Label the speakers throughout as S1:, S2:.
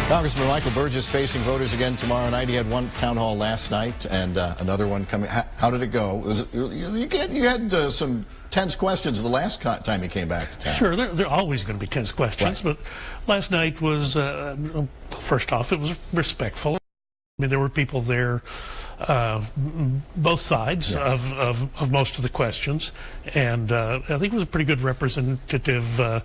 S1: Congressman Michael Burgess facing voters again tomorrow night. He had one town hall last night and another one coming. How did it go? You had some tense questions the last time he came back to town.
S2: Sure, there are always going to be tense questions,
S1: right.
S2: But last night was, first off, it was respectful. I mean, there were people there, both sides of most of the questions, and I think it was a pretty good representative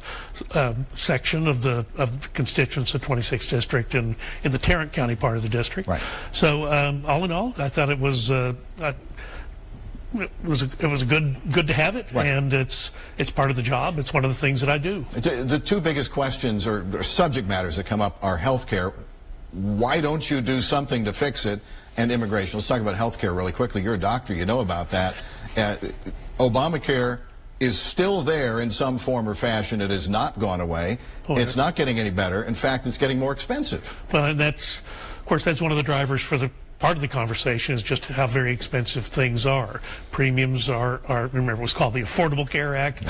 S2: section of the constituents of 26th district in the Tarrant County part of the district.
S1: Right.
S2: So all in all, I thought it was good to have it,
S1: right.
S2: And it's part of the job. It's one of the things that I do.
S1: The two biggest questions or subject matters that come up are health care. Why don't you do something to fix it? And immigration. Let's talk about health care really quickly. You're a doctor, you know about that. Obamacare is still there in some form or fashion. It has not gone away. It's not getting any better. In fact, it's getting more expensive.
S2: Well, and of course, that's one of the drivers for the part of the conversation is just how very expensive things are. Premiums are remember, it was called the Affordable Care Act,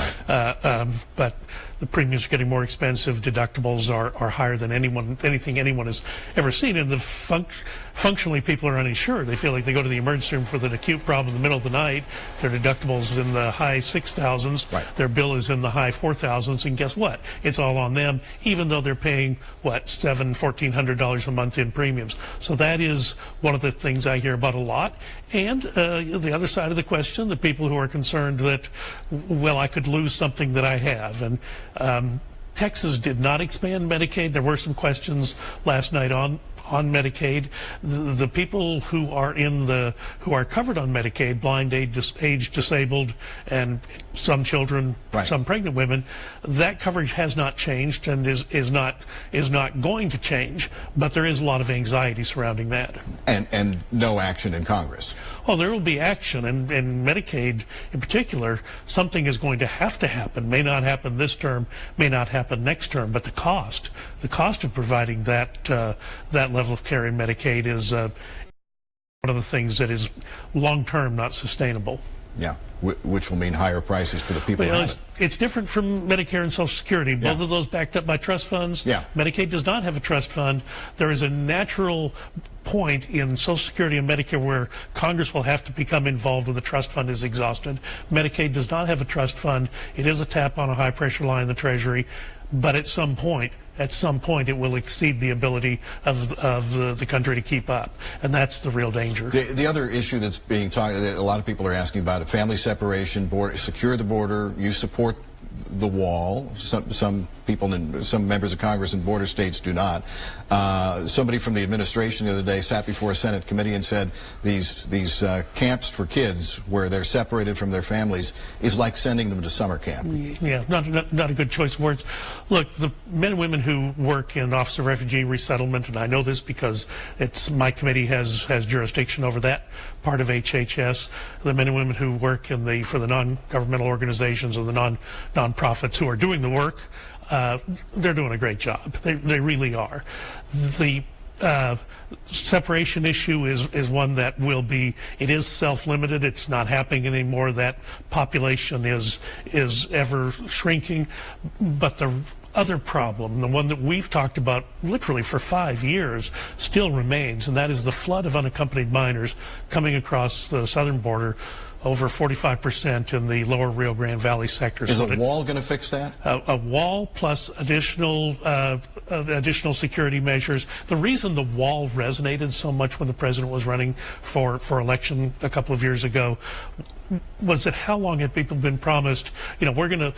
S2: but the premiums are getting more expensive. Deductibles are higher than anything anyone has ever seen. And functionally, people are uninsured. They feel like they go to the emergency room for an acute problem in the middle of the night. Their deductibles in the high 6,000s.
S1: Right.
S2: Their bill is in the high 4,000s. And guess what? It's all on them, even though they're paying, $1,400 a month in premiums. So that is one of the things I hear about a lot. And the other side of the question, the people who are concerned that, I could lose something that I have. And Texas did not expand Medicaid. There were some questions last night on Medicaid. The people who are covered on Medicaid, blind, age disabled, and some children,
S1: right.
S2: Some pregnant women, that coverage has not changed and is not going to change. But there is a lot of anxiety surrounding that.
S1: And no action in Congress.
S2: Oh, there will be action, and Medicaid in particular, something is going to have to happen. May not happen this term, may not happen next term, but the cost of providing that level of care in Medicaid is one of the things that is long-term not sustainable.
S1: Yeah, which will mean higher prices for the people who have it.
S2: It's different from Medicare and Social Security. Both
S1: Yeah.
S2: of those backed up by trust funds.
S1: Yeah.
S2: Medicaid does not have a trust fund. There is a natural point in Social Security and Medicare where Congress will have to become involved when the trust fund is exhausted. Medicaid does not have a trust fund. It is a tap on a high-pressure line in the Treasury. But at some point, it will exceed the ability of the country to keep up. And that's the real danger.
S1: The other issue that's being talked, that a lot of people are asking about, family separation, secure the border. You support the wall. Some people, some members of Congress in border states do not. Somebody from the administration the other day sat before a Senate committee and said these camps for kids where they're separated from their families is like sending them to summer camp.
S2: Yeah, not a good choice of words. Look, the men and women who work in Office of Refugee Resettlement, and I know this because my committee has jurisdiction over that part of HHS, the men and women who work for the non-governmental organizations and the non-profits who are doing the work, they're doing a great job. They really are. The separation issue is one that it is self-limited. It's not happening anymore. That population is ever shrinking. But the other problem, the one that we've talked about literally for 5 years, still remains, and that is the flood of unaccompanied minors coming across the southern border. Over 45% in the lower Rio Grande Valley sector.
S1: Is a wall going to fix that?
S2: A wall plus additional security measures. The reason the wall resonated so much when the president was running for election a couple of years ago was that how long had people been promised, we're going to,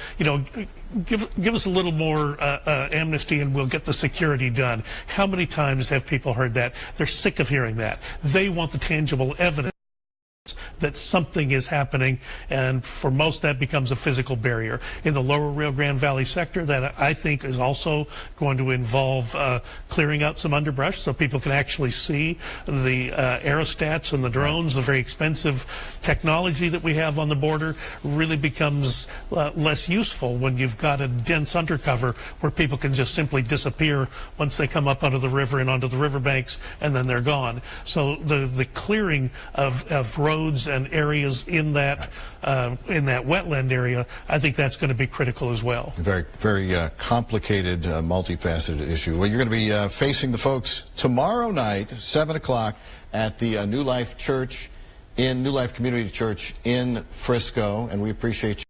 S2: give us a little more amnesty and we'll get the security done. How many times have people heard that? They're sick of hearing that. They want the tangible evidence that something is happening, and for most that becomes a physical barrier. In the lower Rio Grande Valley sector, that I think is also going to involve clearing out some underbrush so people can actually see the aerostats and the drones. The very expensive technology that we have on the border really becomes less useful when you've got a dense undercover where people can just simply disappear once they come up out of the river and onto the riverbanks, and then they're gone. So the clearing of roads and areas in that wetland area, I think that's going to be critical as well.
S1: Very, very complicated, multifaceted issue. Well, you're going to be facing the folks tomorrow night, 7 o'clock, at the New Life Church New Life Community Church in Frisco, and we appreciate you.